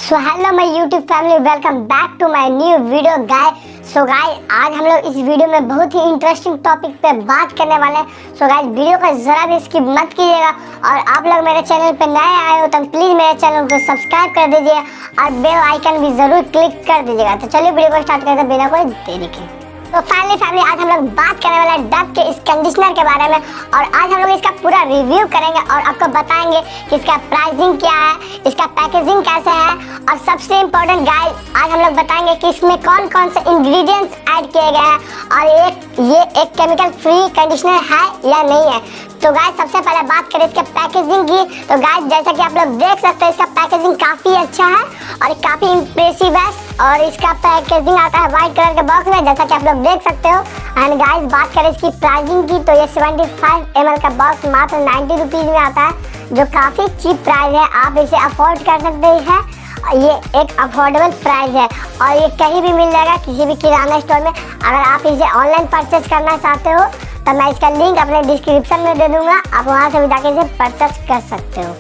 So hello my YouTube family, welcome back to my new video guys. So guys, आज हम लोग इस video में बहुत ही इंटरेस्टिंग टॉपिक पे बात करने वाले हैं। सो गाइस, वीडियो को जरा भी स्किप मत कीजिएगा और आप लोग मेरे चैनल पे नए आए हो तो प्लीज़ मेरे चैनल को सब्सक्राइब कर दीजिए और बेल आइकन भी ज़रूर क्लिक कर दीजिएगा। तो चलिए वीडियो को स्टार्ट करते बिना कोई देरी के। तो फाइनली फैमिली, आज हम लोग बात करने वाले हैं डव के इस कंडीशनर के बारे में और आज हम लोग इसका पूरा रिव्यू करेंगे और आपको बताएंगे कि इसका प्राइसिंग क्या है, इसका पैकेजिंग कैसे है और सबसे इम्पोर्टेंट गाइस, आज हम लोग बताएंगे कि इसमें कौन कौन से इंग्रेडिएंट्स ऐड किए गए हैं और ये एक केमिकल फ्री कंडीशनर है या नहीं है। तो गाइस, सबसे पहले बात करें इसके पैकेजिंग की। तो गाइस, जैसा कि आप लोग देख सकते हैं, इसका पैकेजिंग काफ़ी अच्छा है और काफ़ी इम्प्रेसिव है और इसका पैकेजिंग आता है वाइट कलर के बॉक्स में, जैसा कि आप लोग देख सकते हो। एंड गाइस, बात करें इसकी प्राइसिंग की तो ये 75 ml का बॉक्स मात्र 90 रुपीज़ में आता है, जो काफ़ी चीप प्राइस है। आप इसे अफोर्ड कर सकते हैं, ये एक अफोर्डेबल प्राइस है और ये कहीं भी मिल जाएगा, किसी भी किराना स्टोर में। अगर आप इसे ऑनलाइन परचेज करना चाहते हो तो मैं इसका लिंक अपने डिस्क्रिप्शन में दे दूंगा, आप वहां से भी जाके इसे परचेज कर सकते हो।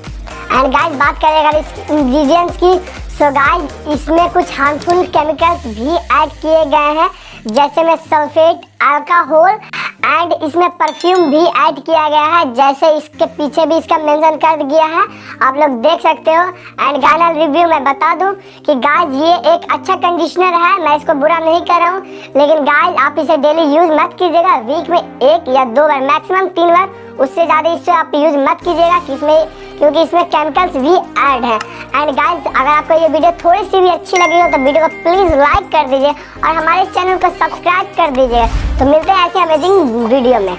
एंड गाइस, बात करें अगर इस इंग्रेडिएंट्स की, सो गाइस, इसमें कुछ हार्मफुल केमिकल्स भी ऐड किए गए हैं, जैसे में सल्फेट, अल्कोहल एंड इसमें परफ्यूम भी ऐड किया गया है, जैसे इसके पीछे भी इसका मेंशन कर दिया है, आप लोग देख सकते हो। एंड गाइस, रिव्यू में बता दूं कि गाइस, ये एक अच्छा कंडीशनर है, मैं इसको बुरा नहीं कर रहा हूँ, लेकिन गाइस आप इसे डेली यूज मत कीजिएगा। वीक में 1 या 2 बार, मैक्सिमम 3 बार, उससे ज़्यादा इससे आप यूज मत कीजिएगा क्योंकि इसमें केमिकल्स भी ऐड है। एंड गाइस, अगर आपको ये वीडियो थोड़ी सी भी अच्छी लगी हो तो वीडियो को प्लीज़ लाइक कर दीजिए और हमारे चैनल को सब्सक्राइब कर दीजिए। तो मिलते हैं ऐसे अमेजिंग वीडियो में।